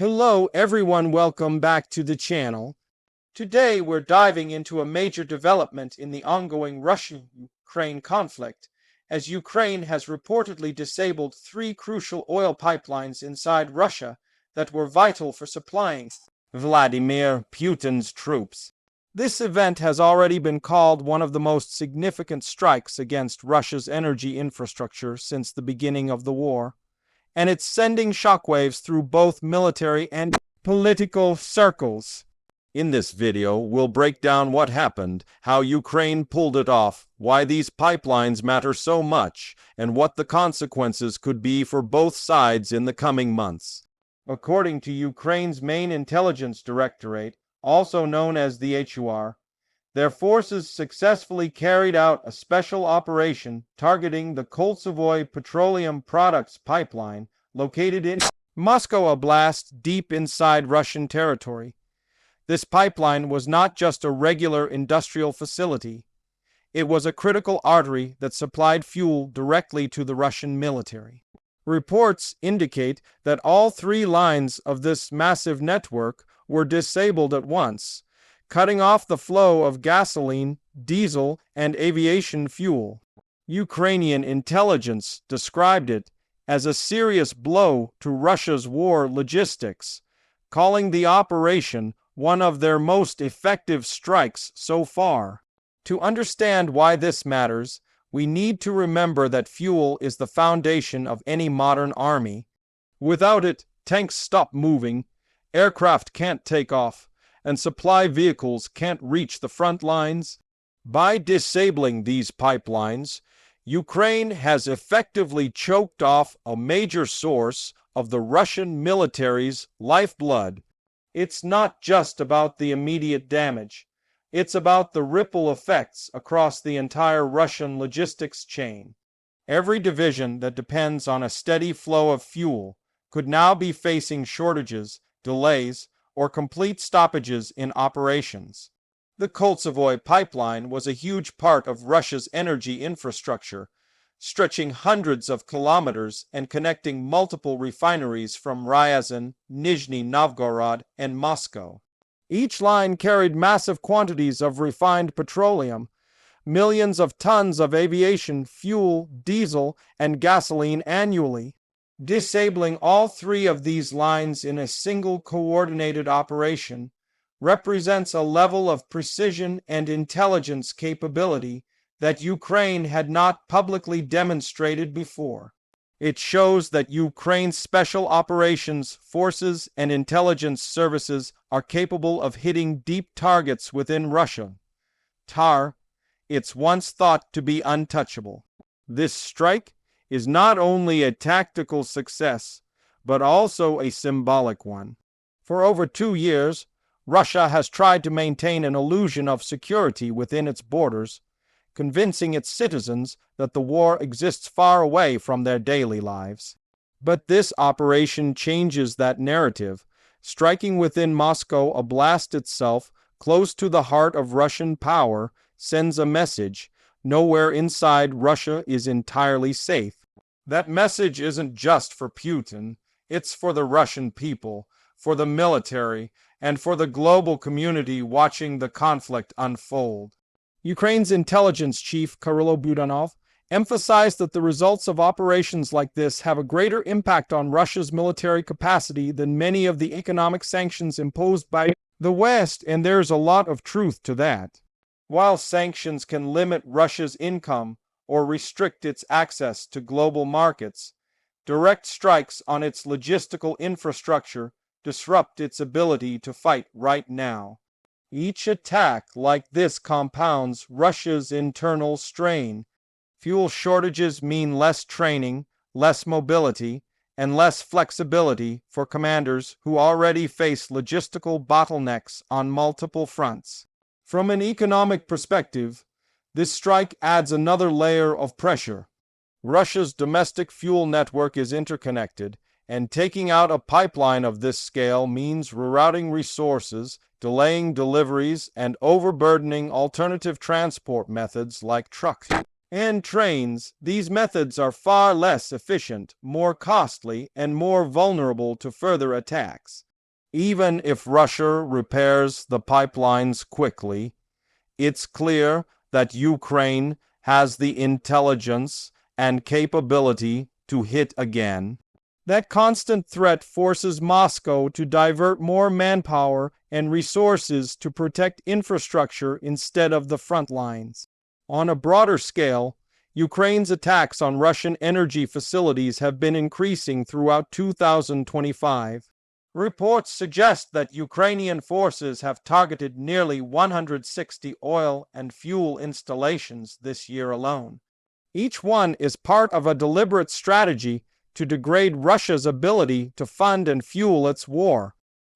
Hello everyone, welcome back to the channel. Today we're diving into a major development in the ongoing Russia-Ukraine conflict, as Ukraine has reportedly disabled 3 crucial oil pipelines inside Russia that were vital for supplying Vladimir Putin's troops. This event has already been called one of the most significant strikes against Russia's energy infrastructure since the beginning of the war, and it's sending shockwaves through both military and political circles. In this video, we'll break down what happened, how Ukraine pulled it off, why these pipelines matter so much, and what the consequences could be for both sides in the coming months. According to Ukraine's main intelligence directorate, also known as the HUR, their forces successfully carried out a special operation targeting the Koltsovoy petroleum products pipeline located in Moscow Oblast, deep inside Russian territory. This pipeline was not just a regular industrial facility. It was a critical artery that supplied fuel directly to the Russian military. Reports indicate that all 3 lines of this massive network were disabled at once, cutting off the flow of gasoline, diesel, and aviation fuel. Ukrainian intelligence described it as a serious blow to Russia's war logistics, calling the operation one of their most effective strikes so far. To understand why this matters, we need to remember that fuel is the foundation of any modern army. Without it, tanks stop moving, aircraft can't take off, and supply vehicles can't reach the front lines. By disabling these pipelines, Ukraine has effectively choked off a major source of the Russian military's lifeblood. It's not just about the immediate damage. It's about the ripple effects across the entire Russian logistics chain. Every division that depends on a steady flow of fuel could now be facing shortages, delays, or complete stoppages in operations. The Koltsovoy pipeline was a huge part of Russia's energy infrastructure, stretching hundreds of kilometers and connecting multiple refineries from Ryazan, Nizhny Novgorod, and Moscow. Each line carried massive quantities of refined petroleum, millions of tons of aviation fuel, diesel, and gasoline annually. Disabling all 3 of these lines in a single coordinated operation represents a level of precision and intelligence capability that Ukraine had not publicly demonstrated before. It shows that Ukraine's special operations forces and intelligence services are capable of hitting deep targets within Russia. It's once thought to be untouchable. This strike is not only a tactical success, but also a symbolic one. For over 2 years, Russia has tried to maintain an illusion of security within its borders, convincing its citizens that the war exists far away from their daily lives. But this operation changes that narrative, striking within Moscow Oblast itself, close to the heart of Russian power, sends a message: nowhere inside Russia is entirely safe. That message isn't just for Putin, it's for the Russian people, for the military, and for the global community watching the conflict unfold. Ukraine's intelligence chief, Kyrylo Budanov, emphasized that the results of operations like this have a greater impact on Russia's military capacity than many of the economic sanctions imposed by the West, and there's a lot of truth to that. While sanctions can limit Russia's income or restrict its access to global markets, direct strikes on its logistical infrastructure disrupt its ability to fight right now. Each attack like this compounds Russia's internal strain. Fuel shortages mean less training, less mobility, and less flexibility for commanders who already face logistical bottlenecks on multiple fronts. From an economic perspective, this strike adds another layer of pressure. Russia's domestic fuel network is interconnected, and taking out a pipeline of this scale means rerouting resources, delaying deliveries, and overburdening alternative transport methods like trucks and trains. These methods are far less efficient, more costly, and more vulnerable to further attacks. Even if Russia repairs the pipelines quickly, it's clear that Ukraine has the intelligence and capability to hit again. That constant threat forces Moscow to divert more manpower and resources to protect infrastructure instead of the front lines. On a broader scale, Ukraine's attacks on Russian energy facilities have been increasing throughout 2025. Reports suggest that Ukrainian forces have targeted nearly 160 oil and fuel installations this year alone. Each one is part of a deliberate strategy to degrade Russia's ability to fund and fuel its war.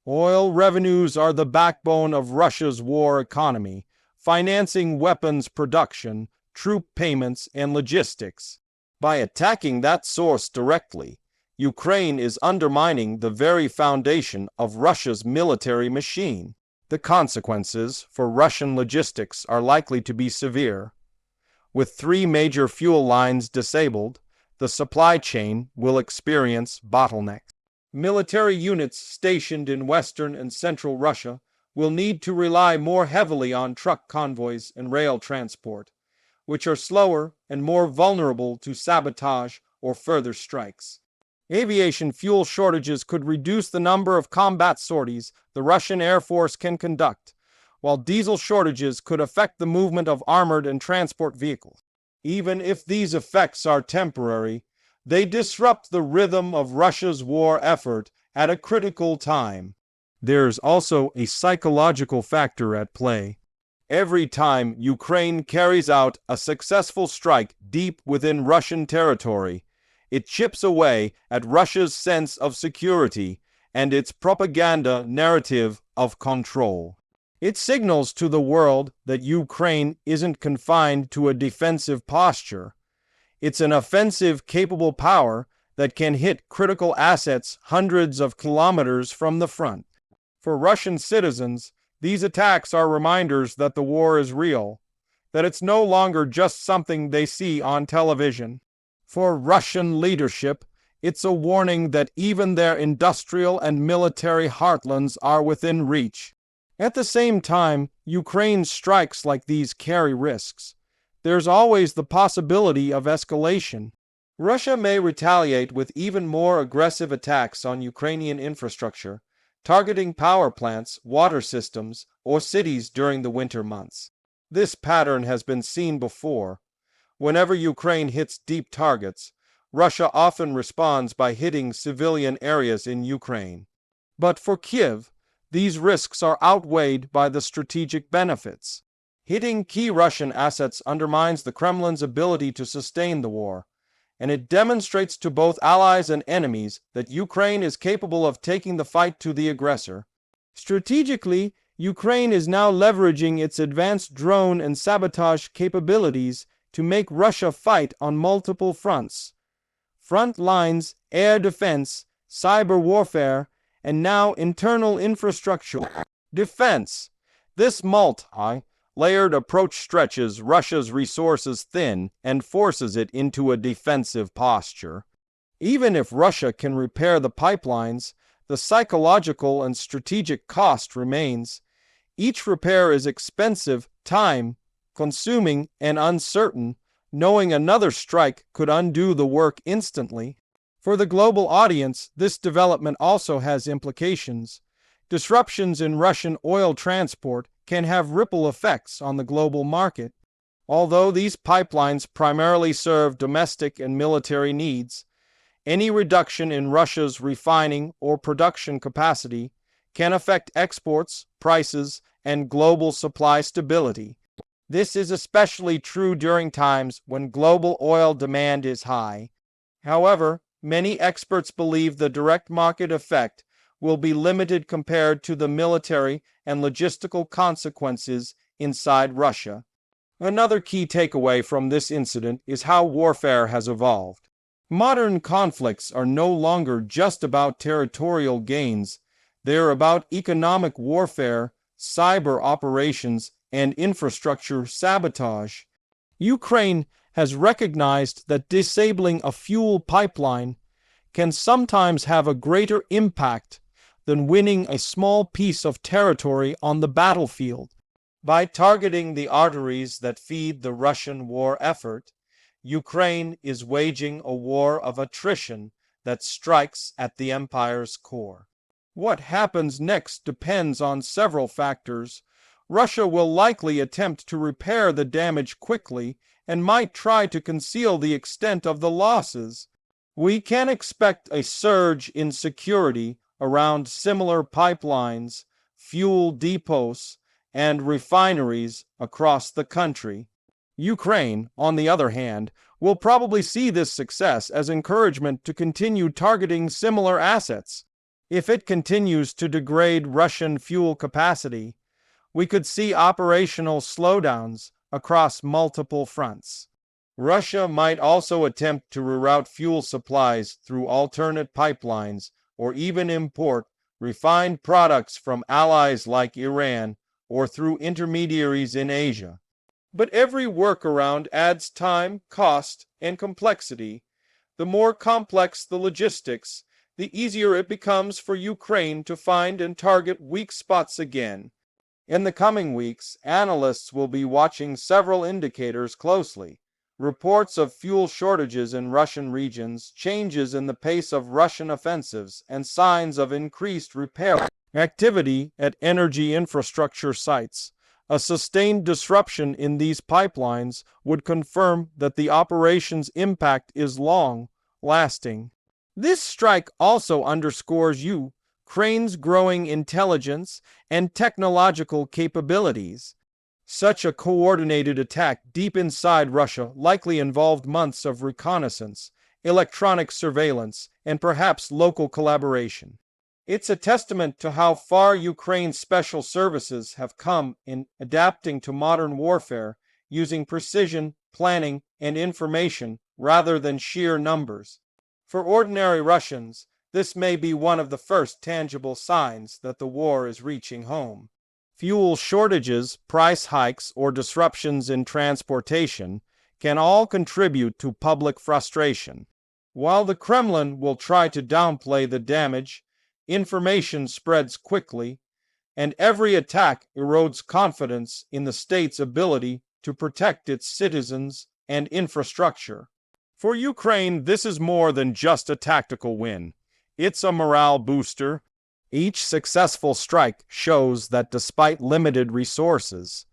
Oil revenues are the backbone of Russia's war economy, financing weapons production, troop payments, and logistics. By attacking that source directly, Ukraine is undermining the very foundation of Russia's military machine. The consequences for Russian logistics are likely to be severe. With 3 major fuel lines disabled, the supply chain will experience bottlenecks. Military units stationed in western and central Russia will need to rely more heavily on truck convoys and rail transport, which are slower and more vulnerable to sabotage or further strikes. Aviation fuel shortages could reduce the number of combat sorties the Russian Air Force can conduct, while diesel shortages could affect the movement of armored and transport vehicles. Even if these effects are temporary, they disrupt the rhythm of Russia's war effort at a critical time. There's also a psychological factor at play. Every time Ukraine carries out a successful strike deep within Russian territory, it chips away at Russia's sense of security and its propaganda narrative of control. It signals to the world that Ukraine isn't confined to a defensive posture. It's an offensive, capable power that can hit critical assets hundreds of kilometers from the front. For Russian citizens, these attacks are reminders that the war is real, that it's no longer just something they see on television. For Russian leadership, it's a warning that even their industrial and military heartlands are within reach. At the same time, Ukraine's strikes like these carry risks. There's always the possibility of escalation. Russia may retaliate with even more aggressive attacks on Ukrainian infrastructure, targeting power plants, water systems, or cities during the winter months. This pattern has been seen before. Whenever Ukraine hits deep targets, Russia often responds by hitting civilian areas in Ukraine. But for Kiev, these risks are outweighed by the strategic benefits. Hitting key Russian assets undermines the Kremlin's ability to sustain the war, and it demonstrates to both allies and enemies that Ukraine is capable of taking the fight to the aggressor. Strategically, Ukraine is now leveraging its advanced drone and sabotage capabilities to make Russia fight on multiple fronts. Front lines, air defense, cyber warfare, and now internal infrastructure defense. This multi-layered approach stretches Russia's resources thin and forces it into a defensive posture. Even if Russia can repair the pipelines, the psychological and strategic cost remains. Each repair is expensive, time-consuming, and uncertain, knowing another strike could undo the work instantly. For the global audience, this development also has implications. Disruptions in Russian oil transport can have ripple effects on the global market. Although these pipelines primarily serve domestic and military needs, any reduction in Russia's refining or production capacity can affect exports, prices, and global supply stability. This is especially true during times when global oil demand is high. However, many experts believe the direct market effect will be limited compared to the military and logistical consequences inside Russia. Another key takeaway from this incident is how warfare has evolved. Modern conflicts are no longer just about territorial gains. They're about economic warfare, cyber operations, and infrastructure sabotage. Ukraine has recognized that disabling a fuel pipeline can sometimes have a greater impact than winning a small piece of territory on the battlefield. By targeting the arteries that feed the Russian war effort, Ukraine is waging a war of attrition that strikes at the empire's core. What happens next depends on several factors. Russia will likely attempt to repair the damage quickly and might try to conceal the extent of the losses. We can expect a surge in security around similar pipelines, fuel depots, and refineries across the country. Ukraine, on the other hand, will probably see this success as encouragement to continue targeting similar assets. If it continues to degrade Russian fuel capacity, we could see operational slowdowns across multiple fronts. Russia might also attempt to reroute fuel supplies through alternate pipelines or even import refined products from allies like Iran or through intermediaries in Asia. But every workaround adds time, cost, and complexity. The more complex the logistics, the easier it becomes for Ukraine to find and target weak spots again. In the coming weeks, analysts will be watching several indicators closely. Reports of fuel shortages in Russian regions, changes in the pace of Russian offensives, and signs of increased repair activity at energy infrastructure sites. A sustained disruption in these pipelines would confirm that the operation's impact is long-lasting. This strike also underscores Ukraine's growing intelligence and technological capabilities. Such a coordinated attack deep inside Russia likely involved months of reconnaissance, electronic surveillance, and perhaps local collaboration. It's a testament to how far Ukraine's special services have come in adapting to modern warfare, using precision, planning, and information rather than sheer numbers. For ordinary Russians, this may be one of the first tangible signs that the war is reaching home. Fuel shortages, price hikes, or disruptions in transportation can all contribute to public frustration. While the Kremlin will try to downplay the damage, information spreads quickly, and every attack erodes confidence in the state's ability to protect its citizens and infrastructure. For Ukraine, this is more than just a tactical win. It's a morale booster. Each successful strike shows that despite limited resources,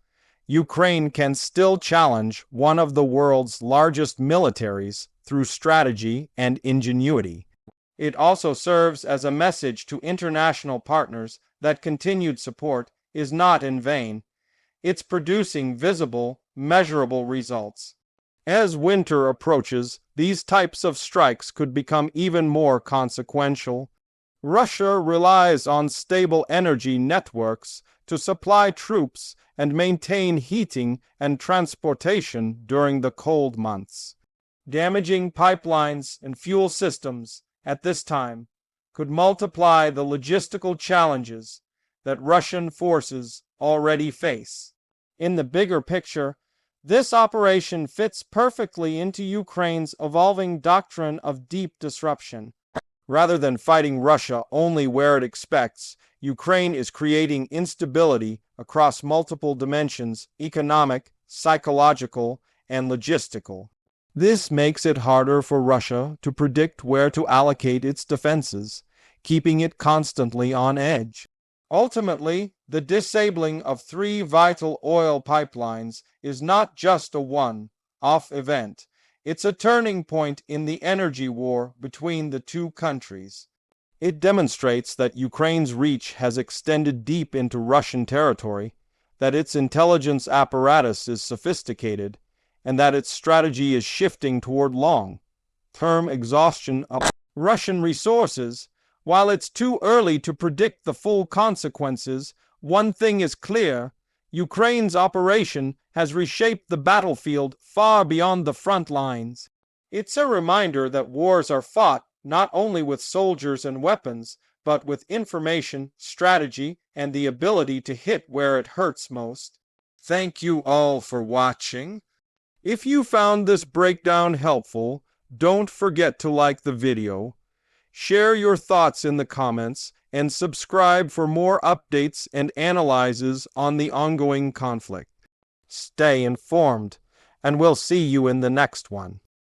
Ukraine can still challenge one of the world's largest militaries through strategy and ingenuity. It also serves as a message to international partners that continued support is not in vain. It's producing visible, measurable results. As winter approaches, these types of strikes could become even more consequential. Russia relies on stable energy networks to supply troops and maintain heating and transportation during the cold months. Damaging pipelines and fuel systems at this time could multiply the logistical challenges that Russian forces already face. In the bigger picture, this operation fits perfectly into Ukraine's evolving doctrine of deep disruption. Rather than fighting Russia only where it expects, Ukraine is creating instability across multiple dimensions: economic, psychological, and logistical. This makes it harder for Russia to predict where to allocate its defenses, keeping it constantly on edge. Ultimately, the disabling of 3 vital oil pipelines is not just a one-off event. It's a turning point in the energy war between the two countries. It demonstrates that Ukraine's reach has extended deep into Russian territory, that its intelligence apparatus is sophisticated, and that its strategy is shifting toward long-term exhaustion of Russian resources. While it's too early to predict the full consequences, one thing is clear: Ukraine's operation has reshaped the battlefield far beyond the front lines. It's a reminder that wars are fought not only with soldiers and weapons, but with information, strategy, and the ability to hit where it hurts most. Thank you all for watching. If you found this breakdown helpful, don't forget to like the video, share your thoughts in the comments, and subscribe for more updates and analyses on the ongoing conflict. Stay informed, and we'll see you in the next one.